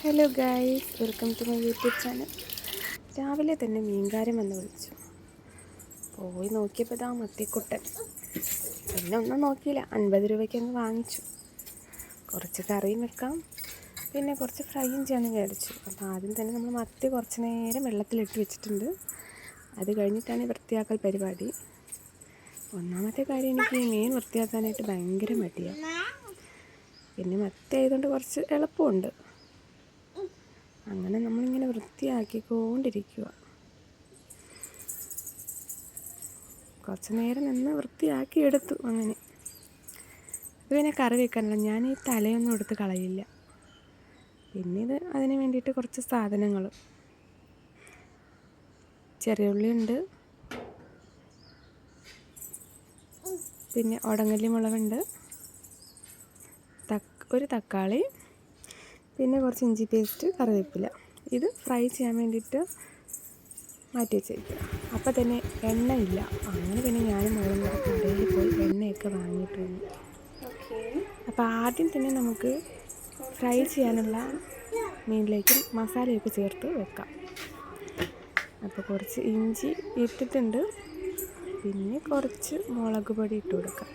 Hello guys, welcome to my YouTube channel. രാവിലെ തന്നെ മീൻകാരൻ വന്ന് വിളിച്ചു. പോയി നോക്കിയപ്പോൾ ഇതാ മത്തിക്കുട്ടൻ. പിന്നെ ഒന്നും നോക്കിയില്ല, 50 രൂപയ്ക്ക് അങ്ങ് വാങ്ങിച്ചു. കുറച്ച് കറിയും വെക്കാം, പിന്നെ കുറച്ച് ഫ്രൈയും ചെയ്യാൻ മേടിച്ചു. അപ്പോൾ ആദ്യം തന്നെ നമ്മൾ മത്തി കുറച്ച് നേരം വെള്ളത്തിലിട്ട് വെച്ചിട്ടുണ്ട്. അത് കഴിഞ്ഞിട്ടാണ് വൃത്തിയാക്കൽ പരിപാടി. ഒന്നാമത്തെ കാര്യം, എനിക്ക് ഈ മീൻ വൃത്തിയാക്കാനായിട്ട് ഭയങ്കര മടിയാണ്. പിന്നെ മത്തി ആയതുകൊണ്ട് കുറച്ച് എളുപ്പമുണ്ട്. അങ്ങനെ നമ്മളിങ്ങനെ വൃത്തിയാക്കിക്കൊണ്ടിരിക്കുക. കുറച്ച് നേരം നിന്ന് വൃത്തിയാക്കി എടുത്തു. അങ്ങനെ ഇത് പിന്നെ കറി വെക്കാനുള്ള, ഞാൻ ഈ തലയൊന്നും എടുത്ത് കളയില്ല. പിന്നെ ഇത് അതിന് വേണ്ടിയിട്ട് കുറച്ച് സാധനങ്ങൾ, ചെറിയ ഉള്ളിയുണ്ട്, പിന്നെ ഉടങ്ങല്ലി മുളകുണ്ട്, ഒരു തക്കാളി, പിന്നെ കുറച്ച് ഇഞ്ചി പേസ്റ്റ്, കറിവേപ്പില. ഇത് ഫ്രൈ ചെയ്യാൻ വേണ്ടിയിട്ട് മാറ്റി വെച്ചിരിക്കുക. അപ്പോൾ തന്നെ എണ്ണയില്ല. അങ്ങനെ പിന്നെ ഞാനും മോളും കൂടെ കടയിൽ പോയി എണ്ണയൊക്കെ വാങ്ങിയിട്ട് വന്നു. അപ്പോൾ ആദ്യം തന്നെ നമുക്ക് ഫ്രൈ ചെയ്യാനുള്ള മീനിലേക്ക് മസാലയൊക്കെ ചേർത്ത് വെക്കാം. അപ്പോൾ കുറച്ച് ഇഞ്ചി ഇട്ടിട്ടുണ്ട്, പിന്നെ കുറച്ച് മുളക് പൊടി ഇട്ട് കൊടുക്കാം.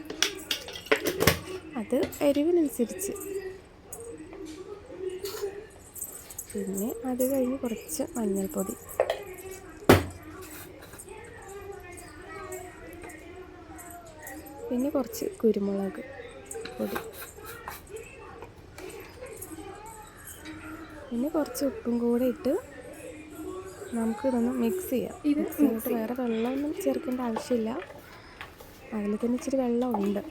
അത് എരിവിനനുസരിച്ച്. പിന്നെ അത് കഴിഞ്ഞ് കുറച്ച് മഞ്ഞൾപ്പൊടി, പിന്നെ കുറച്ച് കുരുമുളക് പൊടി, പിന്നെ കുറച്ച് ഉപ്പും കൂടെ ഇട്ട് നമുക്കിതൊന്ന് മിക്സ് ചെയ്യാം. മിക്സ് ചെയ്തിട്ട് വേറെ വെള്ളമൊന്നും ചേർക്കേണ്ട ആവശ്യമില്ല. അതിൽ തന്നെ ഇച്ചിരി വെള്ളമുണ്ട്.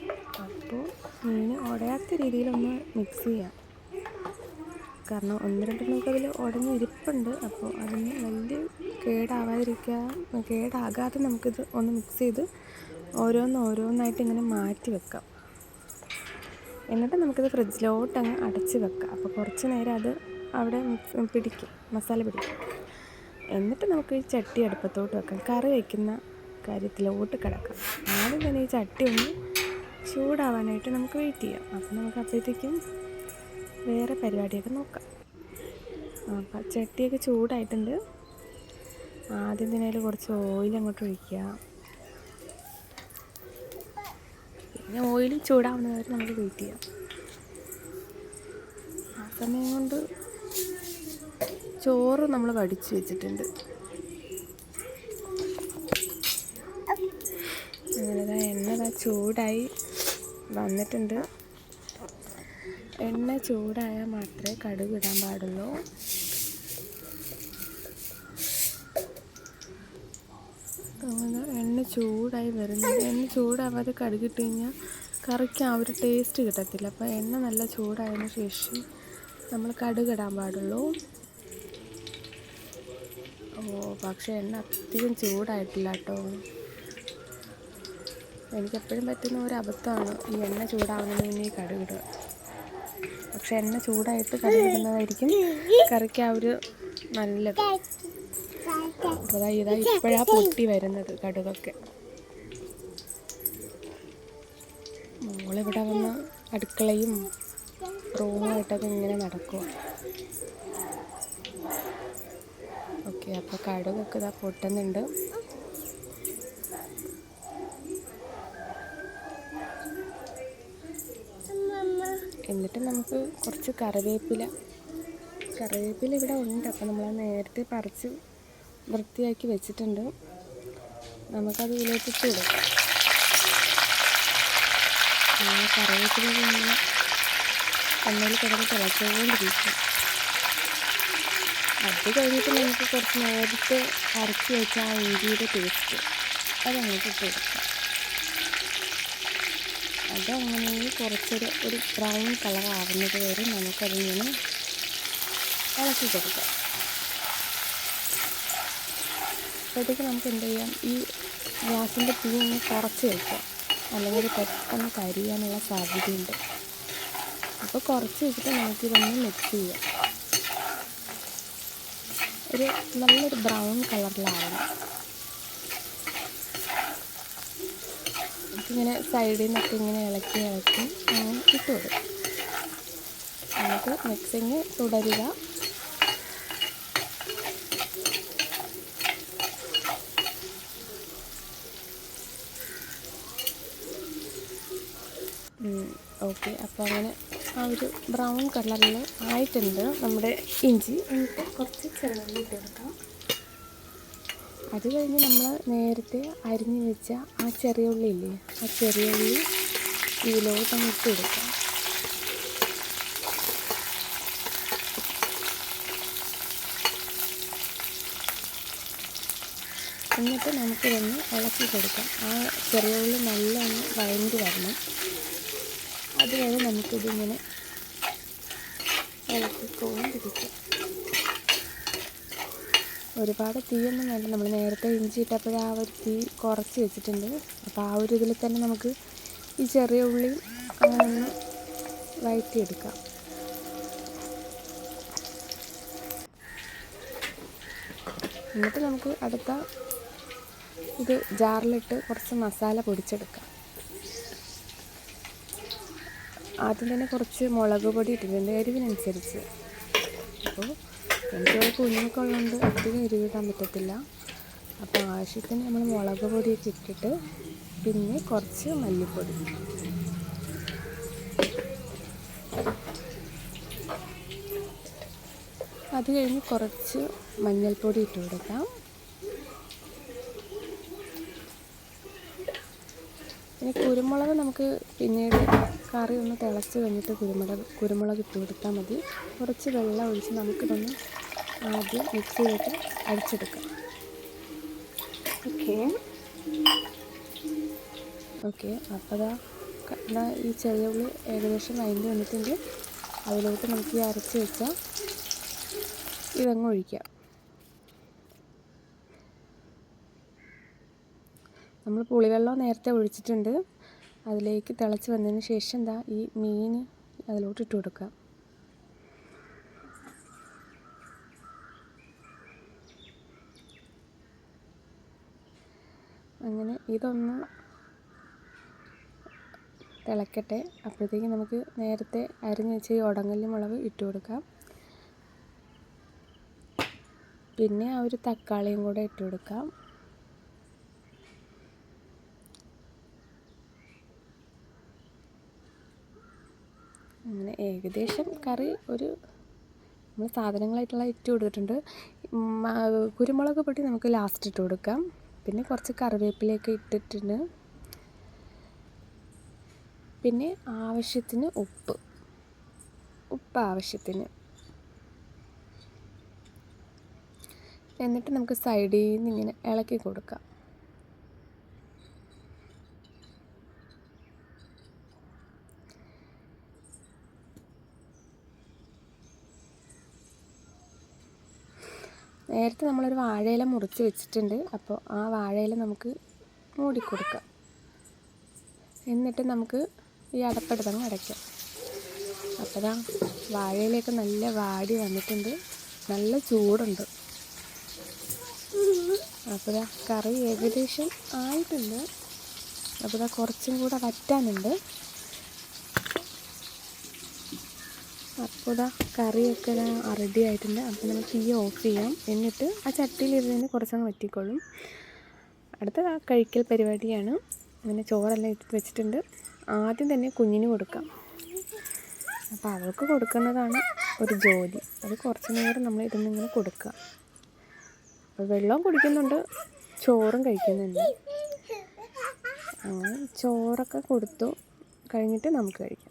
അപ്പോൾ മീൻ ഉടയാത്ത രീതിയിലൊന്ന് മിക്സ് ചെയ്യാം. കാരണം 1-2 നമുക്കതിൽ ഉടഞ്ഞ് ഇരിപ്പുണ്ട്. അപ്പോൾ അതിന് വലിയ കേടാകാതെ നമുക്കിത് ഒന്ന് മിക്സ് ചെയ്ത് ഓരോന്നായിട്ട് ഇങ്ങനെ മാറ്റി വെക്കാം. എന്നിട്ട് നമുക്കിത് ഫ്രിഡ്ജിലോട്ട് അങ്ങ് അടച്ച് വെക്കാം. അപ്പോൾ കുറച്ച് നേരം അത് അവിടെ മസാല പിടിക്കും. എന്നിട്ട് നമുക്ക് ഈ ചട്ടി അടുപ്പത്തോട്ട് വെക്കാം. കറി വയ്ക്കുന്ന കാര്യത്തിലോട്ട് കിടക്കാം. ആദ്യം തന്നെ ഈ ചട്ടി ഒന്ന് ചൂടാവാനായിട്ട് നമുക്ക് വെയിറ്റ് ചെയ്യാം. അപ്പോൾ നമുക്ക് അപ്പോഴത്തേക്കും വേറെ പരിപാടിയൊക്കെ നോക്കാം. അപ്പം ചട്ടിയൊക്കെ ചൂടായിട്ടുണ്ട്. ആദ്യം തന്നെ അതിൽ കുറച്ച് ഓയിൽ അങ്ങോട്ട് ഒഴിക്കുക. പിന്നെ ഓയിൽ ചൂടാവുന്നത് വരെ നമുക്ക് വെയിറ്റ് ചെയ്യാം. ആ സമയം കൊണ്ട് ചോറ് നമ്മൾ വടിച്ച് വെച്ചിട്ടുണ്ട്. അങ്ങനെ എണ്ണ ചൂടായി വന്നിട്ടുണ്ട്. എണ്ണ ചൂടായാൽ മാത്രമേ കടുക് ഇടാൻ പാടുള്ളൂ. അങ്ങനെ എണ്ണ ചൂടായി വരുന്നുണ്ട്. എണ്ണ ചൂടാവാതെ കടുകിട്ട് കഴിഞ്ഞാൽ കറിക്ക് ആ ഒരു ടേസ്റ്റ് കിട്ടത്തില്ല. അപ്പോൾ എണ്ണ നല്ല ചൂടായതിനു ശേഷം നമ്മൾ കടുക് ഇടാൻ പാടുള്ളൂ. പക്ഷേ എണ്ണ അധികം ചൂടായിട്ടില്ല കേട്ടോ. എനിക്കെപ്പോഴും പറ്റുന്ന ഒരു അബദ്ധമാണ് ഈ എണ്ണ ചൂടാവുന്നതിന് മുന്നേ ഈ കടുകിടുക. പക്ഷെ എണ്ണ ചൂടായിട്ട് കടുകിടുന്നതായിരിക്കും കറിക്ക് ആ ഒരു നല്ലത്. അപ്പോൾ ഇപ്പോഴാണ് പൊട്ടി വരുന്നത് കടുകൊക്കെ. മോളിവിടെ വന്ന് അടുക്കളയും റൂമുമായിട്ടൊക്കെ ഇങ്ങനെ നടക്കുക. ഓക്കെ, അപ്പോൾ കടുകൊക്കെ ഇതാ പൊട്ടുന്നുണ്ട്. എന്നിട്ട് നമുക്ക് കുറച്ച് കറിവേപ്പില ഇവിടെ ഉണ്ട്. അപ്പോൾ നമ്മളത് നേരത്തെ പറിച്ച് വൃത്തിയാക്കി വെച്ചിട്ടുണ്ട്. നമുക്കത് ഇതിലേക്ക് ഇട്ട് കൊടുക്കാം. കറിവേപ്പില ഇങ്ങനെ എണ്ണയിൽ കിടന്ന് തിളച്ചുകൊണ്ടിരിക്കും. അത് കഴിഞ്ഞിട്ട് നമുക്ക് കുറച്ച് നേരത്തെ അരച്ച് വെച്ച ആ ഇഞ്ചിയുടെ പേസ്റ്റ് അതങ്ങോട്ട് ഇട്ട് കൊടുക്കാം. അതങ്ങനെ കുറച്ചൊരു ബ്രൗൺ കളർ ആവുന്നത് വരെ നമുക്കതിങ്ങനെ ഇളക്കി കൊടുക്കാം. അപ്പോഴത്തേക്ക് നമുക്ക് എന്ത് ചെയ്യാം, ഈ ഗ്യാസിൻ്റെ തീ ഒന്ന് കുറച്ച് വയ്ക്കാം, അല്ലെങ്കിൽ പെട്ടെന്ന് കരിയാനുള്ള സാധ്യതയുണ്ട്. അപ്പോൾ കുറച്ച് വെച്ചിട്ട് നമുക്കിതൊന്ന് മിക്സ് ചെയ്യാം. ഒരു നല്ലൊരു ബ്രൗൺ കളറിലാവണം. ഇങ്ങനെ സൈഡിൽ നിന്നൊക്കെ ഇങ്ങനെ ഇളക്കി അങ്ങനെ ഇട്ട് കൊടുക്കും. നമുക്ക് മിക്സിങ് തുടരുക. ഓക്കെ, അപ്പോൾ അങ്ങനെ ആ ഒരു ബ്രൗൺ കളറിൽ ആയിട്ടുണ്ട് നമ്മുടെ ഇഞ്ചി. എന്നിട്ട് കുറച്ച് ചെറുള്ളി ഇട്ട് കൊടുക്കാം. അത് കഴിഞ്ഞ് നമ്മൾ നേരത്തെ അരിഞ്ഞ് വെച്ച ആ ചെറിയ ഉള്ളി ഇല്ലേ, ആ ചെറിയ ഉള്ളി ഇതിലോട്ടങ്ങ് ഇട്ട് കൊടുക്കാം. എന്നിട്ട് നമുക്കിതൊന്ന് ഇളക്കി കൊടുക്കാം. ആ ചെറിയ ഉള്ളി നല്ലൊന്ന് വഴണ്ടി വരണം. അതുവരെ നമുക്കിതിങ്ങനെ ഇളക്കിക്കൊണ്ടിരിക്കാം. ഒരുപാട് തീയൊന്നും വേണ്ട. നമ്മൾ നേരത്തെ ഇഞ്ചി ഇട്ടപ്പോൾ ആ ഒരു തീ കുറച്ച് വെച്ചിട്ടുണ്ട്. അപ്പോൾ ആ ഒരു ഇതിൽ തന്നെ നമുക്ക് ഈ ചെറിയ ഉള്ളി അങ്ങനെ ഒന്ന് വഴറ്റിയെടുക്കാം. എന്നിട്ട് നമുക്ക് അടുത്ത ഇത് ജാറിലിട്ട് കുറച്ച് മസാല പൊടിച്ചെടുക്കാം. ആദ്യം തന്നെ കുറച്ച് മുളക് പൊടി ഇട്ടിട്ടുണ്ട് എരിവിനനുസരിച്ച്. അപ്പോൾ എനിക്കവിടെ കുഞ്ഞൊക്കെ ഉള്ളതുകൊണ്ട് അധികം എരിവിടാൻ പറ്റത്തില്ല. അപ്പോൾ ആവശ്യത്തിന് നമ്മൾ മുളക് പൊടിയൊക്കെ ഇട്ടിട്ട് പിന്നെ കുറച്ച് മല്ലിപ്പൊടി, അത് കഴിഞ്ഞ് കുറച്ച് മഞ്ഞൾപ്പൊടി ഇട്ട് കൊടുക്കാം. പിന്നെ കുരുമുളക് നമുക്ക് പിന്നീട് കറി ഒന്ന് തിളച്ച് കഴിഞ്ഞിട്ട് കുരുമുളക് ഇട്ട് കൊടുത്താൽ മതി. കുറച്ച് വെള്ളം ഒഴിച്ച് നമുക്കിതൊന്ന് ആദ്യം മിക്സിയിലിട്ട് അടിച്ചെടുക്കാം. ഓക്കെ, അപ്പോൾ ഇതാ ഈ ചെറിയ ഉള്ളി ഏകദേശം വഴണ്ടി വന്നിട്ടുണ്ട്. അതിലോട്ട് നമുക്ക് ഈ അരച്ച് വെച്ചാൽ ഇതങ്ങ് ഒഴിക്കാം. നമ്മൾ പുളിവെള്ളം നേരത്തെ ഒഴിച്ചിട്ടുണ്ട്. അതിലേക്ക് തിളച്ച് വന്നതിന് ശേഷം എന്താ ഈ മീൻ അതിലോട്ട് ഇട്ട് കൊടുക്കാം. അങ്ങനെ ഇതൊന്ന് തിളക്കട്ടെ. അപ്പോഴത്തേക്ക് നമുക്ക് നേരത്തെ അരിഞ്ഞ് വെച്ച ഈ ഉടങ്ങല്ലി മുളക് ഇട്ട് കൊടുക്കാം. പിന്നെ ആ ഒരു തക്കാളിയും കൂടെ ഇട്ട് കൊടുക്കാം. അങ്ങനെ ഏകദേശം കറി ഒരു നമ്മൾ സാധനങ്ങളായിട്ടുള്ള ഇട്ട് കൊടുത്തിട്ടുണ്ട്. കുരുമുളക് പൊടി നമുക്ക് ലാസ്റ്റ് ഇട്ട് കൊടുക്കാം. പിന്നെ കുറച്ച് കറിവേപ്പിലയൊക്കെ ഇട്ടിട്ടുണ്ട്. പിന്നെ ആവശ്യത്തിന് ഉപ്പ് ആവശ്യത്തിന്. എന്നിട്ട് നമുക്ക് സൈഡിൽ നിന്ന് ഇങ്ങനെ ഇളക്കി കൊടുക്കാം. നേരത്തെ നമ്മളൊരു വാഴയില മുറിച്ച് വെച്ചിട്ടുണ്ട്. അപ്പോൾ ആ വാഴയില നമുക്ക് മൂടിക്കൊടുക്കാം. എന്നിട്ട് നമുക്ക് ഈ അടപ്പെടുത്തങ്ങ് അടയ്ക്കാം. അപ്പോൾ വാഴയിലൊക്കെ നല്ല വാടി വന്നിട്ടുണ്ട്, നല്ല ചൂടുണ്ട്. അപ്പോൾ കറി ഏകദേശം ആയിട്ടുണ്ട്. അപ്പോൾ കുറച്ചും കൂടെ വറ്റാനുണ്ട്. അപ്പോൾ കറിയൊക്കെ റെഡി ആയിട്ടുണ്ട്. അപ്പോൾ നമുക്ക് തീ ഓഫ് ചെയ്യാം. എന്നിട്ട് ആ ചട്ടിയിലിരുന്ന് കുറച്ചങ്ങ് വറ്റിക്കോളും. അടുത്ത കഴിക്കൽ പരിപാടിയാണ്. അങ്ങനെ ചോറെല്ലാം എടുത്ത് വെച്ചിട്ടുണ്ട്. ആദ്യം തന്നെ കുഞ്ഞിന് കൊടുക്കാം. അപ്പോൾ അവൾക്ക് കൊടുക്കുന്നതാണ് ഒരു ജോലി. അത് കുറച്ച് നേരം നമ്മൾ ഇരുന്നിങ്ങനെ കൊടുക്കുക. അപ്പോൾ വെള്ളവും കുടിക്കുന്നുണ്ട്, ചോറും കഴിക്കുന്നുണ്ട്. അങ്ങനെ ചോറൊക്കെ കൊടുത്തു കഴിഞ്ഞിട്ട് നമുക്ക് കഴിക്കാം.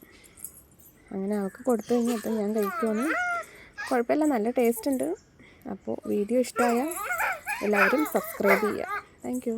അങ്ങനെ അവൾക്ക് കൊടുത്തു കഴിഞ്ഞപ്പോൾ ഞാൻ കഴിക്കുവാണ്. കുഴപ്പമില്ല, നല്ല ടേസ്റ്റ് ഉണ്ട്. അപ്പോൾ വീഡിയോ ഇഷ്ടമായാൽ എല്ലാവരും സബ്സ്ക്രൈബ് ചെയ്യുക. Thank you.